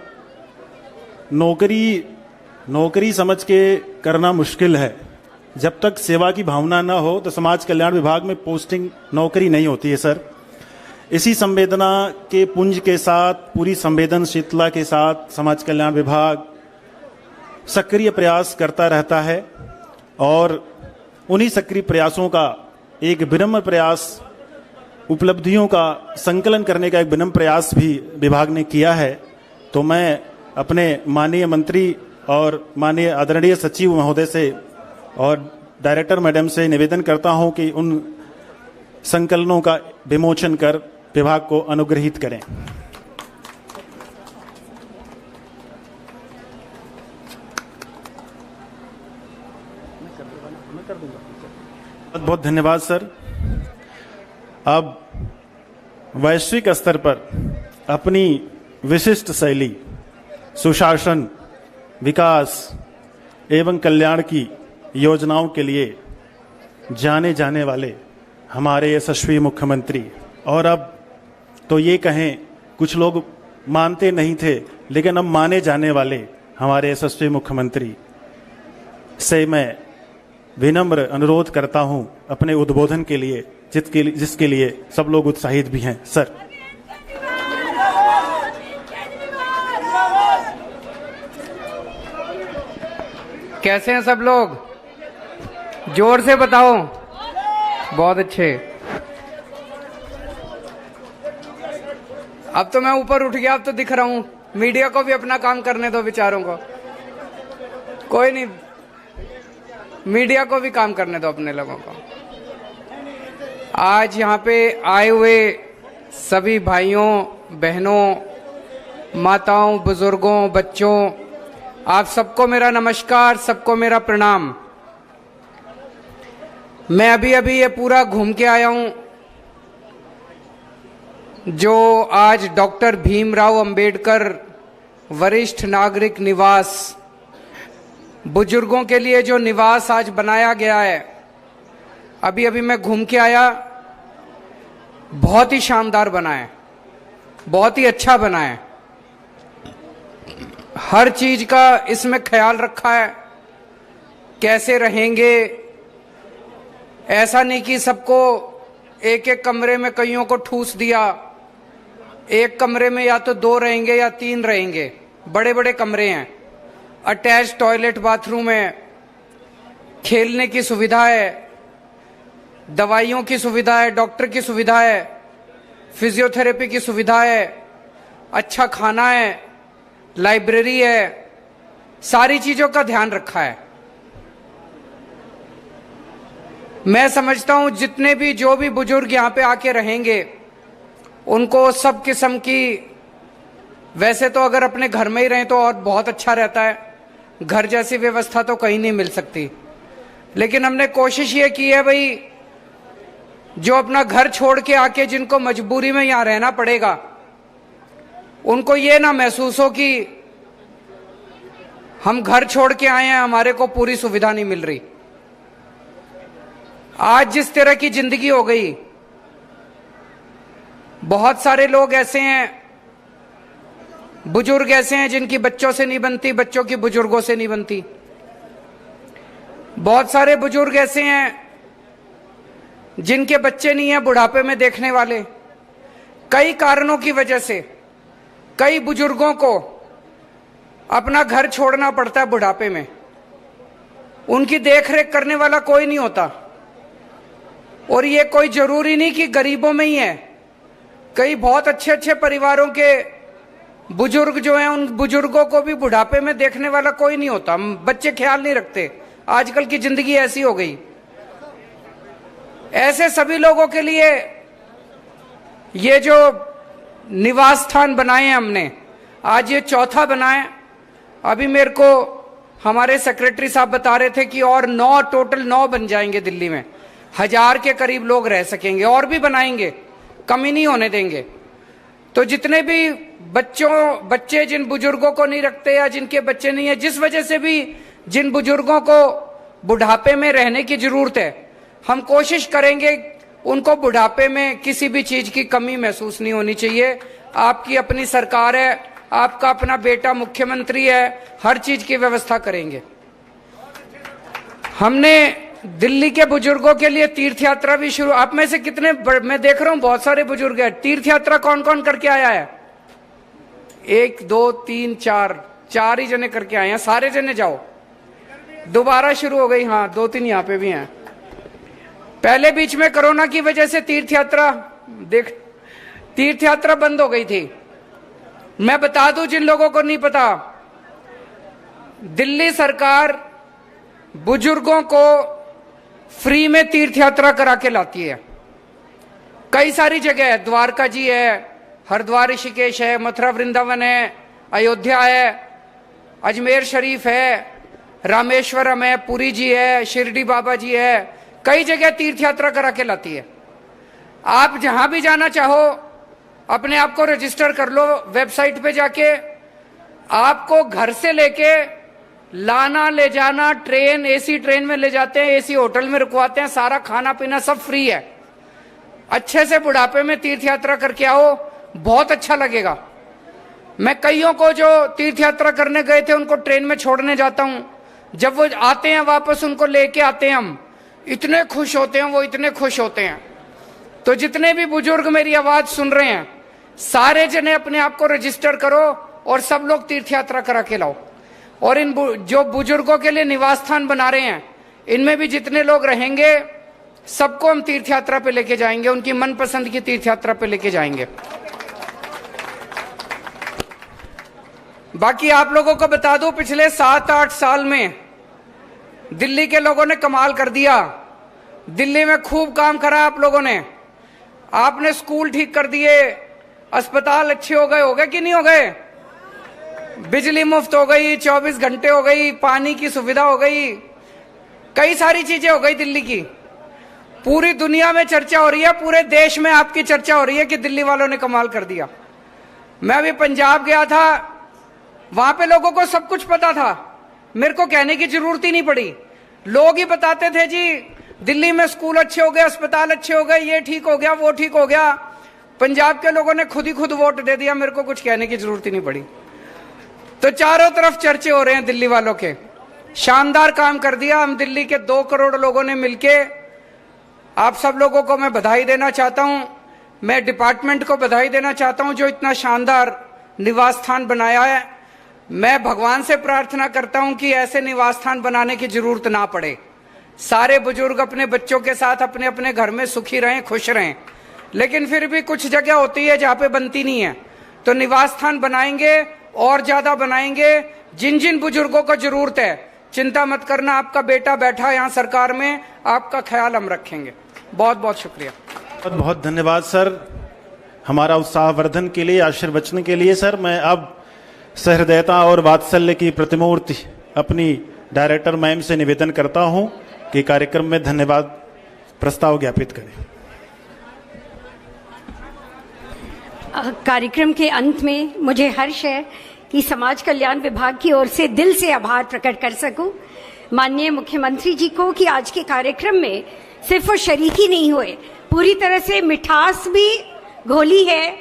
नौकरी समझ के करना मुश्किल है। जब तक सेवा की भावना ना हो तो समाज कल्याण विभाग में पोस्टिंग, नौकरी नहीं होती है सर। इसी संवेदना के पुंज के साथ, पूरी संवेदनशीलता के साथ समाज कल्याण विभाग सक्रिय प्रयास करता रहता है, और उन्हीं सक्रिय प्रयासों का एक विनम्र प्रयास, उपलब्धियों का संकलन करने का एक विनम्र प्रयास भी विभाग ने किया है। तो मैं अपने माननीय मंत्री और माननीय आदरणीय सचिव महोदय से और डायरेक्टर मैडम से निवेदन करता हूं कि उन संकलनों का विमोचन कर विभाग को अनुग्रहित करें। बहुत बहुत धन्यवाद सर। अब वैश्विक स्तर पर अपनी विशिष्ट शैली, सुशासन, विकास एवं कल्याण की योजनाओं के लिए जाने जाने वाले हमारे यशस्वी मुख्यमंत्री, और अब तो ये कहें कुछ लोग मानते नहीं थे लेकिन अब माने जाने वाले हमारे यशस्वी मुख्यमंत्री से मैं विनम्र अनुरोध करता हूं अपने उद्बोधन के लिए, जिसके लिए सब लोग उत्साहित भी हैं। सर, कैसे हैं सब लोग? जोर से बताओ। बहुत अच्छे। अब तो मैं ऊपर उठ गया, अब तो दिख रहा हूं। मीडिया को भी अपना काम करने दो, बेचारों को। कोई नहीं, मीडिया को भी काम करने दो अपने लोगों को। आज यहाँ पे आए हुए सभी भाइयों, बहनों, माताओं, बुजुर्गों, बच्चों, आप सबको मेरा नमस्कार, सबको मेरा प्रणाम। मैं अभी अभी ये पूरा घूम के आया हूं जो आज डॉक्टर भीमराव अंबेडकर वरिष्ठ नागरिक निवास, बुजुर्गों के लिए जो निवास आज बनाया गया है, अभी अभी मैं घूम के आया। बहुत ही शानदार बना है, बहुत ही अच्छा बना है। हर चीज का इसमें ख्याल रखा है, कैसे रहेंगे। ऐसा नहीं कि सबको एक एक कमरे में कईयों को ठूस दिया। एक कमरे में या तो 2 रहेंगे या 3 रहेंगे। बड़े बड़े कमरे हैं, अटैच टॉयलेट, बाथरूम है, खेलने की सुविधा है, दवाइयों की सुविधा है, डॉक्टर की सुविधा है, फिजियोथेरेपी की सुविधा है, अच्छा खाना है, लाइब्रेरी है, सारी चीजों का ध्यान रखा है। मैं समझता हूं जितने भी जो भी बुजुर्ग यहां पे आके रहेंगे उनको सब किस्म की, वैसे तो अगर अपने घर में ही रहें तो और बहुत अच्छा रहता है, घर जैसी व्यवस्था तो कहीं नहीं मिल सकती। लेकिन हमने कोशिश ये की है भाई, जो अपना घर छोड़ के आके जिनको मजबूरी में यहां रहना पड़ेगा, उनको ये ना महसूस हो कि हम घर छोड़ के आए हैं, हमारे को पूरी सुविधा नहीं मिल रही। आज जिस तरह की जिंदगी हो गई, बहुत सारे लोग ऐसे हैं, बुजुर्ग ऐसे हैं जिनकी बच्चों से नहीं बनती, बच्चों की बुजुर्गों से नहीं बनती। बहुत सारे बुजुर्ग ऐसे हैं जिनके बच्चे नहीं हैं बुढ़ापे में देखने वाले। कई कारणों की वजह से कई बुजुर्गों को अपना घर छोड़ना पड़ता है बुढ़ापे में। उनकी देखरेख करने वाला कोई नहीं होता। और ये कोई जरूरी नहीं कि गरीबों में ही है, कई बहुत अच्छे अच्छे परिवारों के बुजुर्ग जो हैं उन बुजुर्गों को भी बुढ़ापे में देखने वाला कोई नहीं होता, बच्चे ख्याल नहीं रखते, आजकल की जिंदगी ऐसी हो गई। ऐसे सभी लोगों के लिए ये जो निवास स्थान बनाए हैं हमने, आज ये चौथा बनाए। अभी मेरे को हमारे सेक्रेटरी साहब बता रहे थे कि और 9 टोटल 9 बन जाएंगे दिल्ली में, 1000 के करीब लोग रह सकेंगे, और भी बनाएंगे, कमी नहीं होने देंगे। तो जितने भी बच्चे जिन बुजुर्गों को नहीं रखते या जिनके बच्चे नहीं है, जिस वजह से भी जिन बुजुर्गों को बुढ़ापे में रहने की जरूरत है, हम कोशिश करेंगे उनको बुढ़ापे में किसी भी चीज की कमी महसूस नहीं होनी चाहिए। आपकी अपनी सरकार है, आपका अपना बेटा मुख्यमंत्री है, हर चीज की व्यवस्था करेंगे। हमने दिल्ली के बुजुर्गों के लिए तीर्थ यात्रा भी शुरू, आप में से कितने, मैं देख रहा हूं बहुत सारे बुजुर्ग हैं, तीर्थ यात्रा कौन कौन करके आया है? 1 2 3 4 ही जने करके आए हैं, सारे जने जाओ। दोबारा शुरू हो गई, हाँ 2-3 यहाँ पे भी हैं। पहले बीच में कोरोना की वजह से तीर्थ यात्रा बंद हो गई थी। मैं बता दूं जिन लोगों को नहीं पता, दिल्ली सरकार बुजुर्गों को फ्री में तीर्थ यात्रा करा के लाती है। कई सारी जगह है, द्वारका जी है, हरिद्वार ऋषिकेश है, मथुरा वृंदावन है, अयोध्या है, अजमेर शरीफ है, रामेश्वरम है, पुरी जी है, शिरडी बाबा जी है, कई जगह तीर्थ यात्रा करा के लाती है। आप जहां भी जाना चाहो अपने आप को रजिस्टर कर लो वेबसाइट पे जाके। आपको घर से लेके लाना ले जाना, ट्रेन, एसी ट्रेन में ले जाते हैं, एसी होटल में रुकवाते हैं, सारा खाना पीना सब फ्री है। अच्छे से बुढ़ापे में तीर्थ यात्रा करके आओ, बहुत अच्छा लगेगा। मैं कईयों को जो तीर्थ यात्रा करने गए थे उनको ट्रेन में छोड़ने जाता हूं, जब वो आते हैं वापस उनको लेके आते हैं हम, इतने खुश होते हैं वो, इतने खुश होते हैं। तो जितने भी बुजुर्ग मेरी आवाज सुन रहे हैं, सारे जने अपने आप को रजिस्टर करो और सब लोग तीर्थ यात्रा करा के लाओ। और इन जो बुजुर्गों के लिए निवास स्थान बना रहे हैं, इनमें भी जितने लोग रहेंगे सबको हम तीर्थ यात्रा पे लेके जाएंगे, उनकी मनपसंद की तीर्थ यात्रा पे लेके जाएंगे। बाकी आप लोगों को बता दूं, पिछले 7-8 साल में दिल्ली के लोगों ने कमाल कर दिया। दिल्ली में खूब काम करा आप लोगों ने। आपने स्कूल ठीक कर दिए, अस्पताल अच्छे हो गए कि नहीं हो गए? बिजली मुफ्त हो गई, 24 घंटे हो गई, पानी की सुविधा हो गई, कई सारी चीजें हो गई दिल्ली की। पूरी दुनिया में चर्चा हो रही है, पूरे देश में आपकी चर्चा हो रही है कि दिल्ली वालों ने कमाल कर दिया। मैं अभी पंजाब गया था, वहां पे लोगों को सब कुछ पता था, मेरे को कहने की जरूरत ही नहीं पड़ी। लोग ही बताते थे जी दिल्ली में स्कूल अच्छे हो गए, अस्पताल अच्छे हो गए, ये ठीक हो गया, वो ठीक हो गया। पंजाब के लोगों ने खुद ही खुद वोट दे दिया, मेरे को कुछ कहने की जरूरत ही नहीं पड़ी। तो चारों तरफ चर्चे हो रहे हैं दिल्ली वालों के। शानदार काम कर दिया। हम दिल्ली के 2 करोड़ लोगों ने मिलके, आप सब लोगों को मैं बधाई देना चाहता हूं, मैं डिपार्टमेंट को बधाई देना चाहता हूं जो इतना शानदार निवास स्थान बनाया है। मैं भगवान से प्रार्थना करता हूं कि ऐसे निवास स्थान बनाने की जरूरत ना पड़े, सारे बुजुर्ग अपने बच्चों के साथ अपने अपने घर में सुखी रहें, खुश रहें। लेकिन फिर भी कुछ जगह होती है जहां पे बनती नहीं है, तो निवास स्थान बनाएंगे और ज्यादा बनाएंगे। जिन जिन बुजुर्गों को जरूरत है, चिंता मत करना, आपका बेटा बैठा है यहाँ सरकार में, आपका ख्याल हम रखेंगे। बहुत बहुत शुक्रिया। बहुत बहुत धन्यवाद सर, हमारा उत्साहवर्धन के लिए, आशीर्वचन के लिए। सर मैं अब सहृदयता और वात्सल्य की प्रतिमूर्ति अपनी डायरेक्टर मैम से निवेदन करता हूं कि कार्यक्रम में धन्यवाद प्रस्ताव ज्ञापित करें। कार्यक्रम के अंत में मुझे हर्ष है कि समाज कल्याण विभाग की ओर से दिल से आभार प्रकट कर सकूं माननीय मुख्यमंत्री जी को कि आज के कार्यक्रम में सिर्फ वो शरीक ही नहीं हुए, पूरी तरह से मिठास भी घोली है।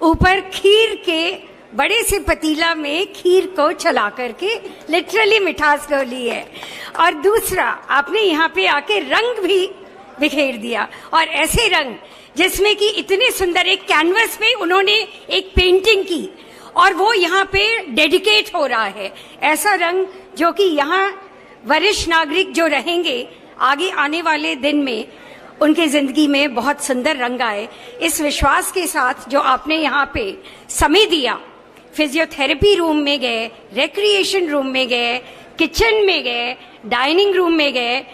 ऊपर खीर के बड़े से पतीला में खीर को चला करके लिटरली मिठास घोली है। और दूसरा, आपने यहाँ पे आके रंग भी बिखेर दिया, और ऐसे रंग जिसमें कि इतने सुंदर, एक कैनवस पे उन्होंने एक पेंटिंग की और वो यहाँ पे डेडिकेट हो रहा है। ऐसा रंग जो कि यहाँ वरिष्ठ नागरिक जो रहेंगे आगे आने वाले दिन में उनके जिंदगी में बहुत सुंदर रंग आए, इस विश्वास के साथ जो आपने यहाँ पे समय दिया फिजियोथेरेपी रूम में गए, रिक्रिएशन रूम में गए, किचन में गए, डाइनिंग रूम में गए,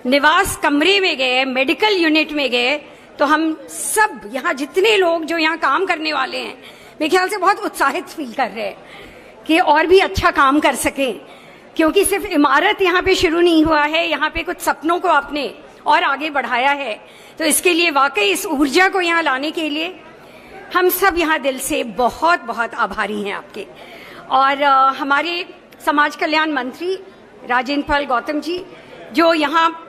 निवास कमरे में गए, मेडिकल यूनिट में गए, तो हम सब यहाँ जितने लोग जो यहाँ काम करने वाले हैं मेरे ख्याल से बहुत उत्साहित फील कर रहे हैं कि और भी अच्छा काम कर सकें, क्योंकि सिर्फ इमारत यहाँ पे शुरू नहीं हुआ है, यहाँ पे कुछ सपनों को आपने और आगे बढ़ाया है। तो इसके लिए वाकई इस ऊर्जा को यहाँ लाने के लिए हम सब यहाँ दिल से बहुत बहुत आभारी हैं आपके। और हमारे समाज कल्याण मंत्री राजेंद्र पाल गौतम जी, जो यहाँ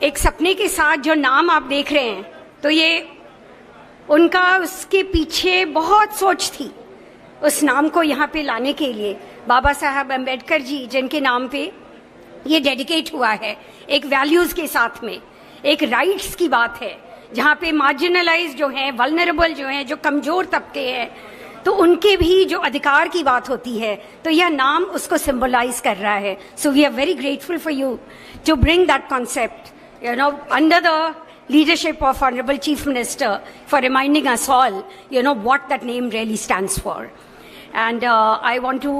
एक सपने के साथ जो नाम आप देख रहे हैं, तो ये उनका उसके पीछे बहुत सोच थी उस नाम को यहाँ पे लाने के लिए। बाबा साहब अम्बेडकर जी जिनके नाम पे ये डेडिकेट हुआ है, एक वैल्यूज के साथ में एक राइट्स की बात है, जहाँ पे मार्जिनलाइज जो हैं, वल्नरेबल जो हैं, जो कमजोर तबके हैं, तो उनके भी जो अधिकार की बात होती है, तो यह नाम उसको सिंबलाइज कर रहा है। So we are very grateful for you to bring that concept, you know, under the leadership of Honorable Chief Minister, for reminding us all, you know, what that name really stands for. And I want to,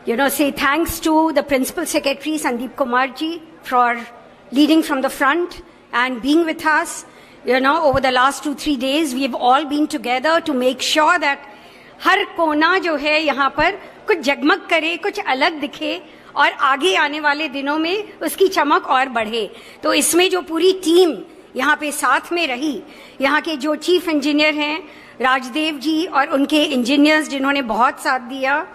you know, say thanks to the Principal Secretary Sandeep Kumar ji for leading from the front and being with us. You know, over the last 2-3 days, we have all been together to make sure that हर कोना जो है यहाँ पर कुछ जगमग करे, कुछ अलग दिखे और आगे आने वाले दिनों में उसकी चमक और बढ़े। तो इसमें जो पूरी टीम यहाँ पे साथ में रही, यहाँ के जो चीफ इंजीनियर हैं राजदेव जी और उनके इंजीनियर्स जिन्होंने बहुत साथ दिया,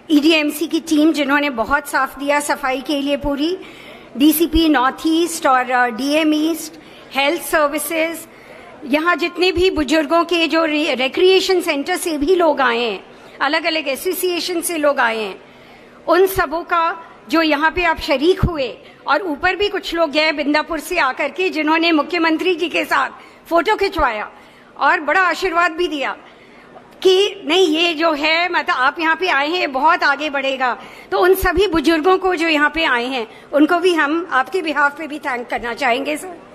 ईडीएमसी की टीम जिन्होंने बहुत साथ दिया सफाई के लिए, पूरी डीसीपी नॉर्थ ईस्ट और डीएम ईस्ट, हेल्थ सर्विसेज, यहाँ जितने भी बुजुर्गों के जो रिक्रिएशन सेंटर से भी लोग आए हैं, अलग अलग एसोसिएशन से लोग आए हैं, उन सबों का जो यहाँ पे आप शरीक हुए, और ऊपर भी कुछ लोग गए बिंदापुर से आकर के जिन्होंने मुख्यमंत्री जी के साथ फोटो खिंचवाया और बड़ा आशीर्वाद भी दिया कि नहीं ये जो है मतलब आप यहाँ पे आए हैं बहुत आगे बढ़ेगा। तो उन सभी बुजुर्गों को जो यहाँ पे आए हैं उनको भी हम आपके बिहाफ पे भी थैंक करना चाहेंगे सर।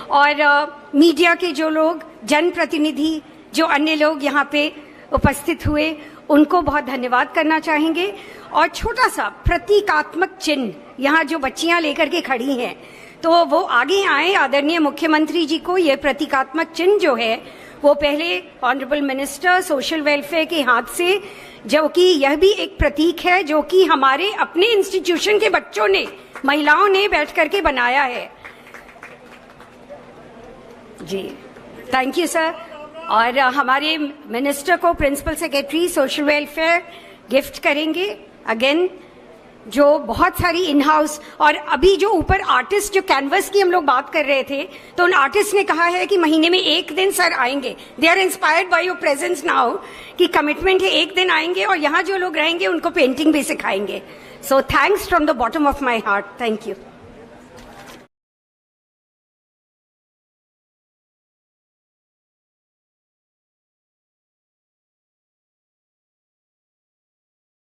और मीडिया के जो लोग, जनप्रतिनिधि, जो अन्य लोग यहाँ पे उपस्थित हुए, उनको बहुत धन्यवाद करना चाहेंगे। और छोटा सा प्रतीकात्मक चिन्ह यहाँ जो बच्चियां लेकर के खड़ी हैं, तो वो आगे आए, आदरणीय मुख्यमंत्री जी को ये प्रतीकात्मक चिन्ह जो है वो पहले ऑनरेबल मिनिस्टर सोशल वेलफेयर के हाथ से, जो कि यह भी एक प्रतीक है जो कि हमारे अपने इंस्टीट्यूशन के बच्चों ने, महिलाओं ने बैठ करके बनाया है जी। Thank you sir. और हमारे मिनिस्टर को principal secretary social welfare gift करेंगे अगेन, जो बहुत सारी इन हाउस, और अभी जो ऊपर आर्टिस्ट जो कैनवस की हम लोग बात कर रहे थे, तो उन आर्टिस्ट ने कहा है कि महीने में एक दिन सर आएंगे। They are inspired by your presence now, कि कमिटमेंट है एक दिन आएंगे और यहाँ जो लोग रहेंगे उनको पेंटिंग भी सिखाएंगे। So thanks from the bottom of my heart. Thank you.